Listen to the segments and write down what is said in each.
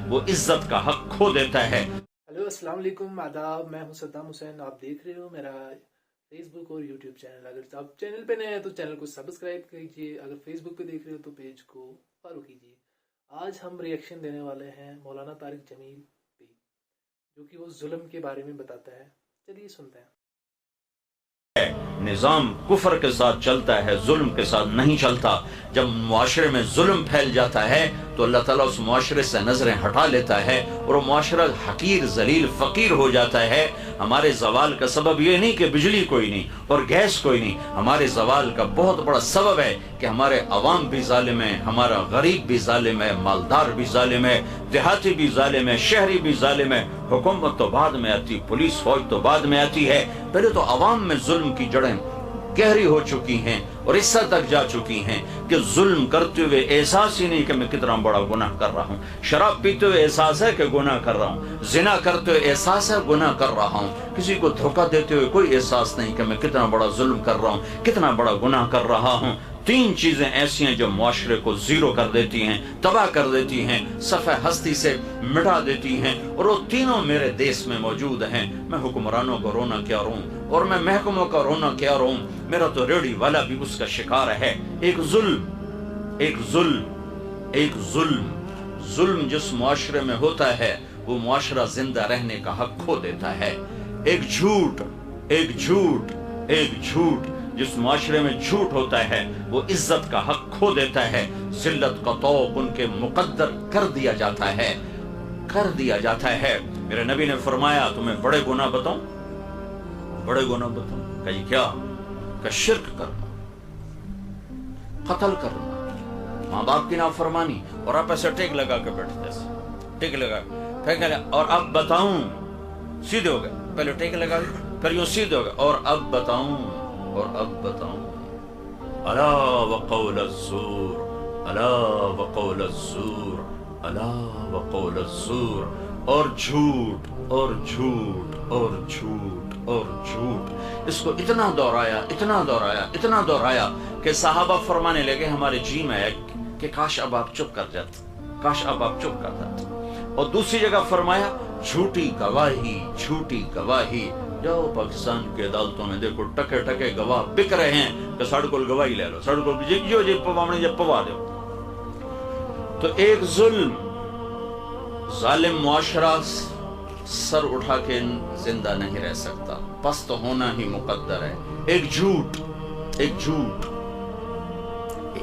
وہ عزت کا حق کھو دیتا ہے۔ ہیلو السلام علیکم، آداب، میں ہوں صدام حسین، آپ دیکھ رہے ہو میرا فیس بک اور یوٹیوب چینل۔ اگر آپ چینل پہ نئے ہیں تو چینل کو سبسکرائب کیجیے، اگر فیس بک پہ دیکھ رہے ہو تو پیج کو فالو کیجیے۔ آج ہم ریئیکشن دینے والے ہیں مولانا طارق جمیل پہ، جو کہ وہ ظلم کے بارے میں بتاتا ہے۔ چلیے سنتے ہیں۔ نظام کفر کے ساتھ چلتا ہے، ظلم کے ساتھ نہیں چلتا۔ جب معاشرے میں ظلم پھیل جاتا ہے تو اللہ تعالیٰ اس معاشرے سے نظریں ہٹا لیتا ہے اور وہ معاشرہ حقیر، ذلیل، فقیر ہو جاتا ہے۔ ہمارے زوال کا سبب یہ نہیں کہ بجلی کوئی نہیں اور گیس کوئی نہیں، ہمارے زوال کا بہت بڑا سبب ہے کہ ہمارے عوام بھی ظالم ہے، ہمارا غریب بھی ظالم ہے، مالدار بھی ظالم ہے، دیہاتی بھی ظالم ہے، شہری بھی ظالم ہے۔ حکومت تو بعد میں آتی، پولیس فوج تو بعد میں آتی ہے، پہلے تو عوام میں ظلم کی جڑیں گہری ہو چکی ہیں اور اس حد تک جا چکی ہیں کہ ظلم کرتے ہوئے احساس ہی نہیں کہ میں کتنا بڑا گناہ کر رہا ہوں۔ شراب پیتے ہوئے احساس ہے کہ گناہ کر رہا ہوں، زنا کرتے ہوئے احساس ہے گناہ کر رہا ہوں، کسی کو دھوکہ دیتے ہوئے کوئی احساس نہیں کہ میں کتنا بڑا ظلم کر رہا ہوں، کتنا بڑا گناہ کر رہا ہوں۔ تین چیزیں ایسی ہیں جو معاشرے کو زیرو کر دیتی ہیں، تباہ کر دیتی ہیں، صفحہ ہستی سے مٹا دیتی ہیں، اور وہ تینوں میرے دیس میں موجود ہیں۔ میں حکمرانوں کو رونا کیا روں اور میں محکموں کا رونا کیا روں، میرا تو ریڑھی والا بھی اس کا شکار ہے۔ ایک ظلم جس معاشرے میں ہوتا ہے وہ معاشرہ زندہ رہنے کا حق کھو دیتا ہے۔ ایک جھوٹ جس معاشرے میں جھوٹ ہوتا ہے وہ عزت کا حق کھو دیتا ہے، ذلت کا طوق ان کے مقدر کر دیا جاتا ہے۔ میرے نبی نے فرمایا تمہیں بڑے گناہ بتاؤں؟ کہ یہ کیا؟ کہ شرک کرنا، قتل کرنا، ماں باپ کی نافرمانی، اور آپ ایسے ٹیک لگا کے بیٹھتے ہیں، اور اب بتاؤں؟ سیدھے ہو گئے، پہلے ٹیک لگا پھر یوں سیدھے ہو گئے، اور اب بتاؤں؟ الا وقول الزور، اور جھوٹ، اس کو اتنا دہرایا کہ صحابہ فرمانے لگے ہمارے جی میں ہے کہ کاش اب آپ چپ کر جاتے۔ اور دوسری جگہ فرمایا جھوٹی گواہی، جاؤ پاکستان کے عدالتوں میں دیکھو ٹکے گواہ بک رہے ہیں کہ ساڑھ کول گواہی لے لو، ساڑھ کول جی پوا دو۔ تو ایک ظالم معاشرہ سر اٹھا کے زندہ نہیں رہ سکتا، پست ہونا ہی مقدر ہے۔ ایک جھوٹ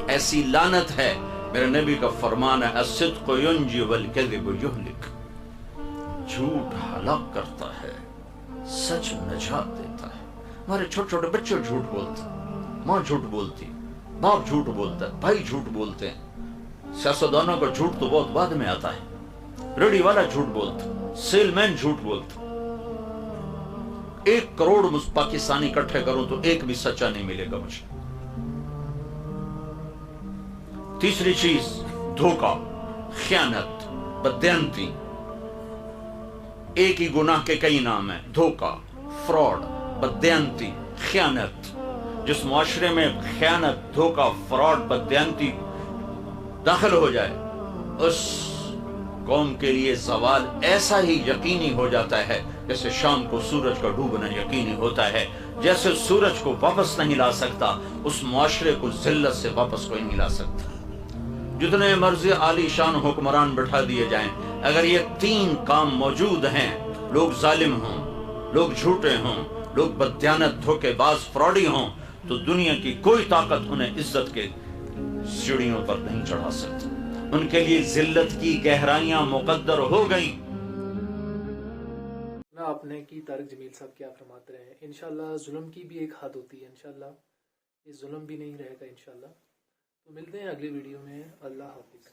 ایسی لعنت ہے، میرے نبی کا فرمان ہے الصدق ینجی والکذب یہلک، جھوٹ ہلاک کرتا ہے، سچ نجات دیتا ہے۔ ہمارے چھوٹے بچے جھوٹ بولتے، ماں جھوٹ بولتی، باپ جھوٹ بولتا ہے، بھائی جھوٹ بولتے ہیں۔ سیاستدانوں کا جھوٹ تو بہت بعد میں آتا ہے، ریڑھی والا جھوٹ بولتا، سیل مین جھوٹ بولتا۔ 1 کروڑ پاکستانی اکٹھے کروں تو ایک بھی سچا نہیں ملے گا مجھے۔ تیسری چیز دھوکہ، خیانت، بددیانتی۔ ایک ہی گناہ کے کئی نام ہیں، دھوکہ، فراڈ، بددیانتی، خیانت۔ جس معاشرے میں خیانت، دھوکہ، فراڈ، بددیانتی داخل ہو جائے اس قوم کے لیے زوال ایسا ہی یقینی ہو جاتا ہے جیسے شام کو سورج کا ڈوبنا یقینی ہوتا ہے۔ جیسے سورج کو واپس نہیں لا سکتا، اس معاشرے کو ذلت سے واپس کوئی نہیں لا سکتا۔ جتنے مرضی عالی شان حکمران بٹھا دیے جائیں، اگر یہ 3 کام موجود ہیں، لوگ ظالم ہوں، لوگ جھوٹے ہوں، لوگ بددیانت، دھوکے باز، فراڈی ہوں، تو دنیا کی کوئی طاقت انہیں عزت کے سیڑھیوں پر نہیں چڑھا سکتی، ان کے لیے ذلت کی گہرائیاں مقدر ہو گئیں۔ آپ نے کی طارق جمیل صاحب کیا فرماتے رہے ہیں، انشاءاللہ ظلم کی بھی ایک حد ہوتی ہے، انشاءاللہ یہ ظلم بھی نہیں رہے گا انشاءاللہ۔ تو ملتے ہیں اگلی ویڈیو میں، اللہ حافظ۔